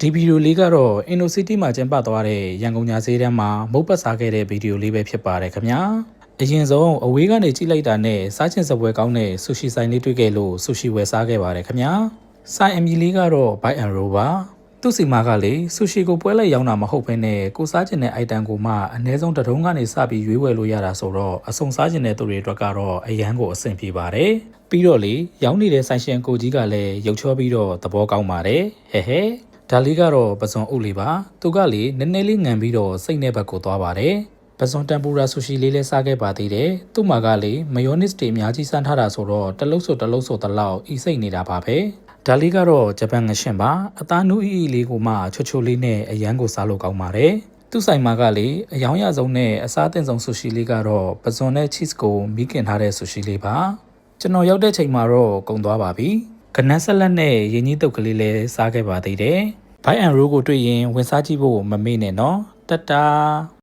ဒီဗီဒီယိုလေးကတော့အင်ဒိုစီးတီးမှာကျင်းပသွားတဲ့ရန်ကုန်ညာဈေးတန်းမှာမုတ်ပတ်စားခဲ့တဲ့ဗီဒီယိုလေးပဲဖြစ်ပါတယ်ခင်ဗျာအရင်ဆုံးအဝေးကနေကြည့်လိုက်တာနဲ့စားချင်စပွဲကောင်းတဲ့ဆူရှီဆိုင်လေးတွေ့ခဲ့လို့ဆူရှီဝယ်စားခဲ့ပါတယ်ခင်ဗျာဆိုင်အမီလေးကတော့ Bite and Roll ပါသူ့စီမာကလေဆူရှီကိုပွဲလိုက်ရောင်းတာမဟုတ်ဘဲနဲ့ကိုစားချင်တဲ့အိုက်တမ်ကိုမှအနည်းဆုံးတစ်ထုံးကနေစပြီးရွေးဝယ်လို့ရတာဆိုတော့အစုံစားချင်တဲ့သူတွေအတွက်ကတော့အရန်ကိုအဆင်ပြေပါတယ်ပြီးတော့လေရောင်းနေတဲ့ဆိုင်ရှင်ကိုကြီးကလည်းရုပ်ချောပြီးတော့သဘောကောင်းပါတယ်ဟဲဒါလေးကတော့ပစွန်အုပ်လေးပါသူကလေနည်းနည်းလေးငံပြီးတော့စိတ်နဲ့ဘက်ကိုသွားပါတယ်ပစွန်တမ်ပူရာဆူရှီလေးလဲစားခဲ့ပါသေးတယ်သူ့မှာကလေမယောနစ်တွေအများကြီးစမ်းထားတာဆိုတော့တလုံးဆိုတလောက်ဤစိတ်နေတာပါပဲဒါလေးကတော့ဂျပန်ငရှင်ပါအသားနူးအီလေးကိုမှချိုလေးနဲ့အရန်ကိုစားလို့ကောင်းပါတယ်သူ့ဆိုင်မှာကလေအယောင်ရဆုံးနဲ့အစားအသင့်ဆုံးဆူရှီလေးကတော့ပစွန်နဲ့ cheese ကိုမိခင်ထားတဲ့ဆူရှီလေးပါကျွန်တော်ရောက်တဲ့ချိန်မှာတော့ကုန်သွားပါပြီကနန်းဆက်လက်နဲ့ရင်းကြီးတုပ်ကလေးလည်းစားခဲ့ပါသေးတယ်Bite and Roll ကိုတွေ့ရင်ဝင်စားကြည့်ဖို့မမေ့နဲ့နော်တတာ